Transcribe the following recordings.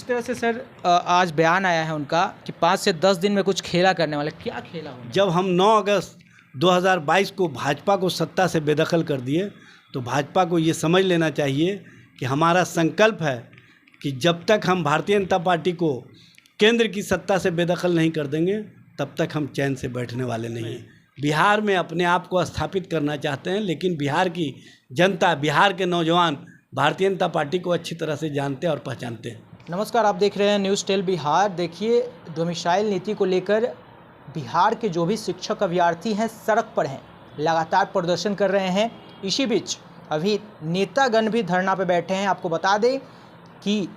तरह से सर आज बयान आया है उनका कि 5 से 10 दिन में कुछ खेला करने वाले, क्या खेला होने? जब हम 9 अगस्त 2022 को भाजपा को सत्ता से बेदखल कर दिए तो भाजपा को ये समझ लेना चाहिए कि हमारा संकल्प है कि जब तक हम भारतीय जनता पार्टी को केंद्र की सत्ता से बेदखल नहीं कर देंगे तब तक हम चैन से बैठने वाले नहीं हैं। बिहार में अपने आप को स्थापित करना चाहते हैं, लेकिन बिहार की जनता, बिहार के नौजवान भारतीय जनता पार्टी को अच्छी तरह से जानते हैं और पहचानते हैं। नमस्कार, आप देख रहे हैं न्यूज़ टेल बिहार। देखिए, डोमिसाइल नीति को लेकर बिहार के जो भी शिक्षक अभ्यर्थी हैं सड़क पर हैं, लगातार प्रदर्शन कर रहे हैं। इसी बीच अभी नेतागण भी धरना पर बैठे हैं। आपको बता दें कि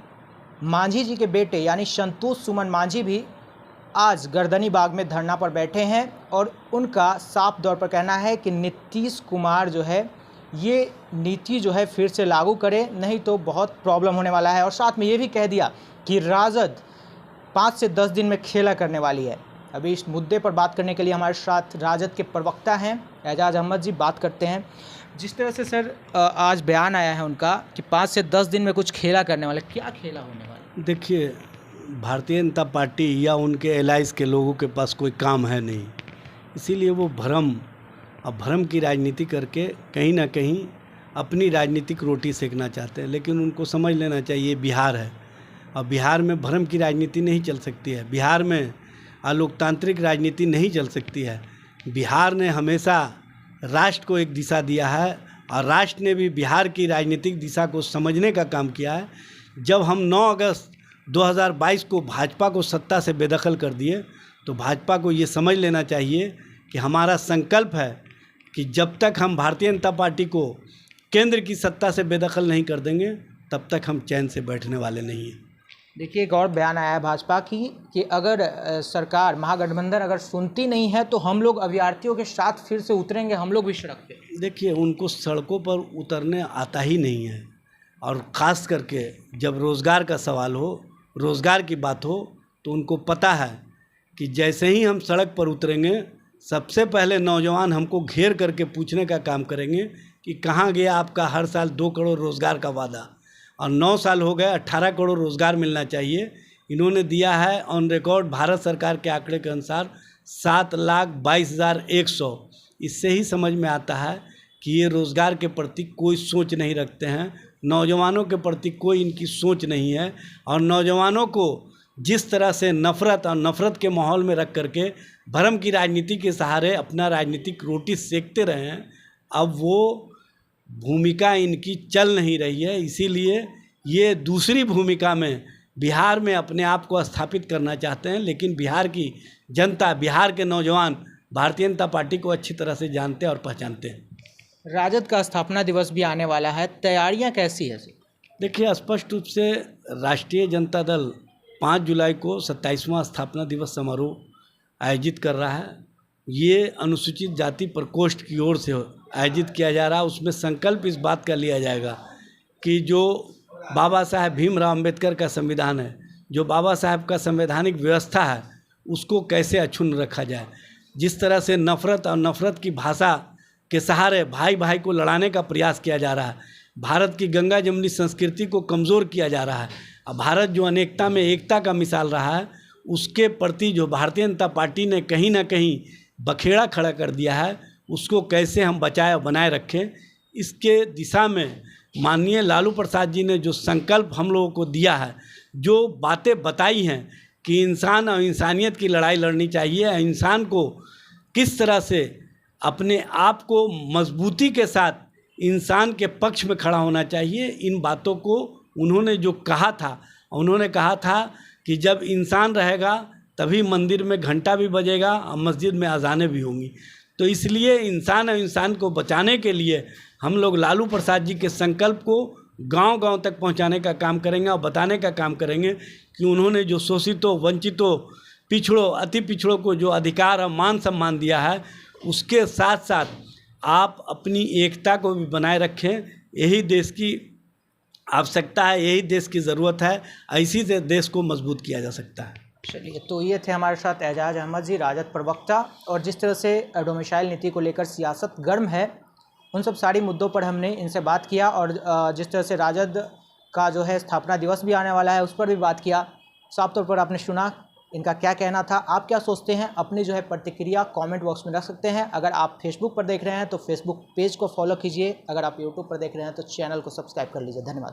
मांझी जी के बेटे यानी संतोष सुमन मांझी भी आज गर्दनी बाग में धरना पर बैठे हैं और उनका साफ तौर पर कहना है कि नीतीश कुमार जो है ये नीति जो है फिर से लागू करे, नहीं तो बहुत प्रॉब्लम होने वाला है। और साथ में ये भी कह दिया कि राजद 5 से 10 दिन में खेला करने वाली है। अभी इस मुद्दे पर बात करने के लिए हमारे साथ राजद के प्रवक्ता हैं एजाज अहमद जी, बात करते हैं। जिस तरह से सर आज बयान आया है उनका कि 5 से 10 दिन में कुछ खेला करने वाले, क्या खेला होने वाला? देखिए, भारतीय जनता पार्टी या उनके एलाइज के लोगों के पास कोई काम है नहीं, इसीलिए वो भ्रम की राजनीति करके कहीं ना कहीं अपनी राजनीतिक रोटी सेकना चाहते हैं। लेकिन उनको समझ लेना चाहिए बिहार है और बिहार में भ्रम की राजनीति नहीं चल सकती है। बिहार में अलोकतांत्रिक राजनीति नहीं चल सकती है। बिहार ने हमेशा राष्ट्र को एक दिशा दिया है और राष्ट्र ने भी बिहार की राजनीतिक दिशा को समझने का काम किया है। जब हम 9 अगस्त 2022 को भाजपा को सत्ता से बेदखल कर दिए तो भाजपा को ये समझ लेना चाहिए कि हमारा संकल्प है कि जब तक हम भारतीय जनता पार्टी को केंद्र की सत्ता से बेदखल नहीं कर देंगे तब तक हम चैन से बैठने वाले नहीं हैं। देखिए, एक और बयान आया है भाजपा की कि अगर सरकार महागठबंधन अगर सुनती नहीं है तो हम लोग अभ्यर्थियों के साथ फिर से उतरेंगे, हम लोग भी सड़क पे। देखिए, उनको सड़कों पर उतरने आता ही नहीं है और ख़ास करके जब रोज़गार का सवाल हो, रोज़गार की बात हो तो उनको पता है कि जैसे ही हम सड़क पर उतरेंगे सबसे पहले नौजवान हमको घेर करके पूछने का काम करेंगे कि कहाँ गया आपका हर साल 2 करोड़ रोज़गार का वादा। और 9 साल हो गए, 18 करोड़ रोज़गार मिलना चाहिए, इन्होंने दिया है ऑन रिकॉर्ड भारत सरकार के आंकड़े के अनुसार 7,22,100। इससे ही समझ में आता है कि ये रोज़गार के प्रति कोई सोच नहीं रखते हैं, नौजवानों के प्रति कोई इनकी सोच नहीं है। और नौजवानों को जिस तरह से नफ़रत के माहौल में रख करके भ्रम की राजनीति के सहारे अपना राजनीतिक रोटी सेकते रहे हैं, अब वो भूमिका इनकी चल नहीं रही है। इसीलिए ये दूसरी भूमिका में बिहार में अपने आप को स्थापित करना चाहते हैं। लेकिन बिहार की जनता, बिहार के नौजवान भारतीय जनता पार्टी को अच्छी तरह से जानते हैं और पहचानते हैं। राजद का स्थापना दिवस भी आने वाला है, तैयारियां कैसी है? देखिए, स्पष्ट रूप से राष्ट्रीय जनता दल 5 जुलाई को 27वां स्थापना दिवस समारोह आयोजित कर रहा है। ये अनुसूचित जाति प्रकोष्ठ की ओर से आयोजित किया जा रहा है। उसमें संकल्प इस बात का लिया जाएगा कि जो बाबा साहेब भीमराव अंबेडकर का संविधान है, जो बाबा साहेब का संवैधानिक व्यवस्था है, उसको कैसे अक्षुण्ण रखा जाए। जिस तरह से नफ़रत की भाषा के सहारे भाई भाई को लड़ाने का प्रयास किया जा रहा है, भारत की गंगा जमुनी संस्कृति को कमज़ोर किया जा रहा है, अब भारत जो अनेकता में एकता का मिसाल रहा है, उसके प्रति जो भारतीय जनता पार्टी ने कहीं ना कहीं बखेड़ा खड़ा कर दिया है, उसको कैसे हम बचाए और बनाए रखें, इसके दिशा में माननीय लालू प्रसाद जी ने जो संकल्प हम लोगों को दिया है, जो बातें बताई हैं कि इंसान और इंसानियत की लड़ाई लड़नी चाहिए, इंसान को किस तरह से अपने आप को मजबूती के साथ इंसान के पक्ष में खड़ा होना चाहिए, इन बातों को उन्होंने जो कहा था, उन्होंने कहा था कि जब इंसान रहेगा तभी मंदिर में घंटा भी बजेगा और मस्जिद में अजानें भी होंगी। तो इसलिए इंसान और इंसान को बचाने के लिए हम लोग लालू प्रसाद जी के संकल्प को गांव-गांव तक पहुंचाने का काम करेंगे और बताने का काम करेंगे कि उन्होंने जो शोषितों, वंचितों, पिछड़ों, अति पिछड़ों को जो अधिकार और मान सम्मान दिया है, उसके साथ साथ आप अपनी एकता को भी बनाए रखें। यही देश की आवश्यकता है, यही देश की ज़रूरत है, ऐसी से देश को मजबूत किया जा सकता है। चलिए, तो ये थे हमारे साथ एजाज अहमद जी, राजद प्रवक्ता। और जिस तरह से डोमिसाइल नीति को लेकर सियासत गर्म है, उन सब सारी मुद्दों पर हमने इनसे बात किया। और जिस तरह से राजद का जो है स्थापना दिवस भी आने वाला है, उस पर भी बात किया। साफ तौर पर आपने सुना इनका क्या कहना था। आप क्या सोचते हैं, अपनी जो है प्रतिक्रिया कमेंट बॉक्स में रख सकते हैं। अगर आप फेसबुक पर देख रहे हैं तो फेसबुक पेज को फॉलो कीजिए, अगर आप यूट्यूब पर देख रहे हैं तो चैनल को सब्सक्राइब कर लीजिए। धन्यवाद।